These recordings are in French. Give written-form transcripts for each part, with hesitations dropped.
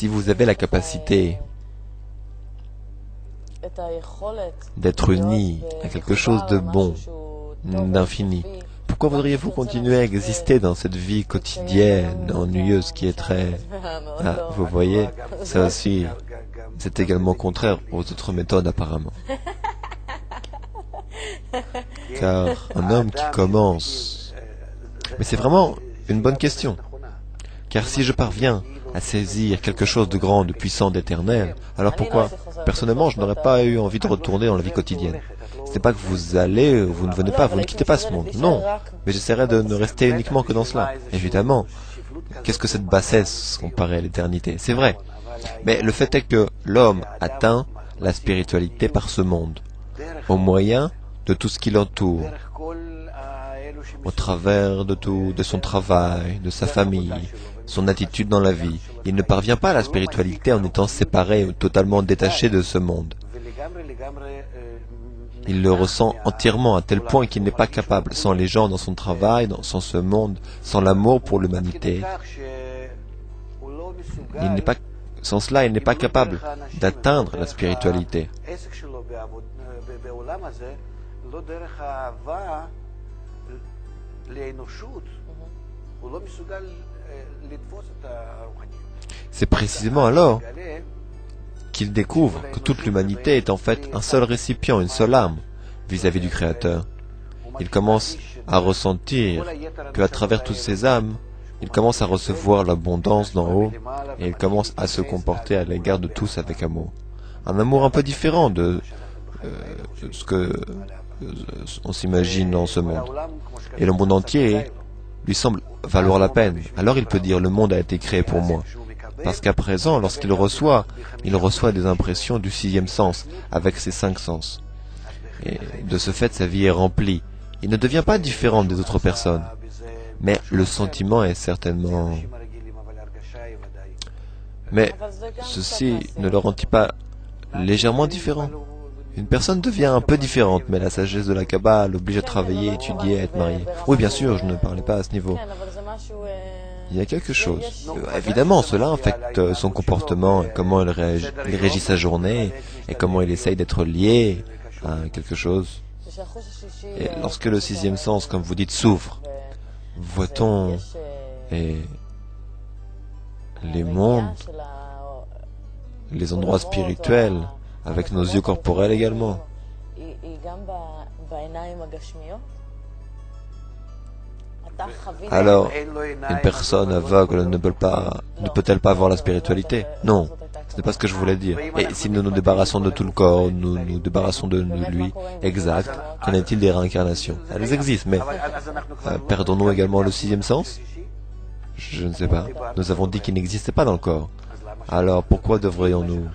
Si vous avez la capacité d'être uni à quelque chose de bon, d'infini, pourquoi voudriez-vous continuer à exister dans cette vie quotidienne, ennuyeuse qui est très... Ah, vous voyez, ça aussi, c'est également contraire aux autres méthodes apparemment. Car un homme qui commence... Mais c'est vraiment une bonne question. Car si je parviens à saisir quelque chose de grand, de puissant, d'éternel, alors pourquoi, personnellement, je n'aurais pas eu envie de retourner dans la vie quotidienne? Ce n'est pas que vous allez, vous ne venez pas, vous ne quittez pas ce monde. Non, mais j'essaierai de ne rester uniquement que dans cela. Évidemment, qu'est-ce que cette bassesse comparée à l'éternité? C'est vrai. Mais le fait est que l'homme atteint la spiritualité par ce monde, au moyen de tout ce qui l'entoure, au travers de tout, de son travail, de sa famille, son attitude dans la vie. Il ne parvient pas à la spiritualité en étant séparé ou totalement détaché de ce monde. Il le ressent entièrement à tel point qu'il n'est pas capable, sans les gens dans son travail, sans ce monde, sans l'amour pour l'humanité. Sans cela, il n'est pas capable d'atteindre la spiritualité. C'est précisément alors qu'il découvre que toute l'humanité est en fait un seul récipient, une seule âme vis-à-vis du Créateur. Il commence à ressentir qu'à travers toutes ces âmes, il commence à recevoir l'abondance d'en haut et il commence à se comporter à l'égard de tous avec amour. Un amour un peu différent de ce que on s'imagine dans ce monde. Et le monde entier lui semble valoir la peine. Alors il peut dire, le monde a été créé pour moi. Parce qu'à présent, lorsqu'il reçoit des impressions du sixième sens, avec ses 5 sens. Et de ce fait, sa vie est remplie. Il ne devient pas différent des autres personnes. Mais le sentiment est certainement... Mais ceci ne le rend-il pas légèrement différent? Une personne devient un peu différente, mais la sagesse de la Kabbale l'oblige à travailler, étudier, à être mariée. Oui, bien sûr, je ne parlais pas à ce niveau. Il y a quelque chose. Évidemment, cela affecte son comportement, et comment il régit sa journée, et comment il essaye d'être lié à quelque chose. Et lorsque le sixième sens, comme vous dites, s'ouvre, voit-on les mondes, les endroits spirituels, avec nos yeux corporels également. Alors, une personne aveugle ne peut-elle pas voir la spiritualité? Non, ce n'est pas ce que je voulais dire. Et si nous nous débarrassons de tout le corps, nous nous débarrassons de lui, exact, qu'en est-il des réincarnations? Elles existent, mais perdons-nous également le sixième sens? Je ne sais pas. Nous avons dit qu'il n'existait pas dans le corps. Alors pourquoi devrions-nous...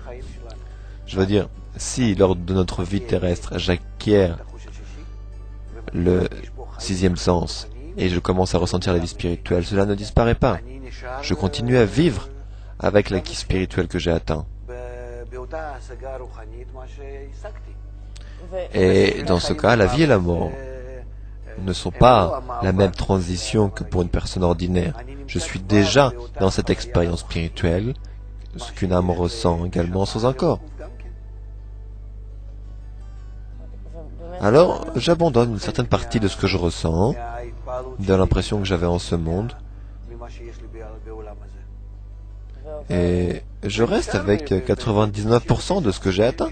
Je veux dire, si lors de notre vie terrestre, j'acquiers le sixième sens et je commence à ressentir la vie spirituelle, cela ne disparaît pas. Je continue à vivre avec l'acquis spirituel que j'ai atteint. Et dans ce cas, la vie et la mort ne sont pas la même transition que pour une personne ordinaire. Je suis déjà dans cette expérience spirituelle, ce qu'une âme ressent également sans un corps. Alors, j'abandonne une certaine partie de ce que je ressens, de l'impression que j'avais en ce monde, et je reste avec 99% de ce que j'ai atteint.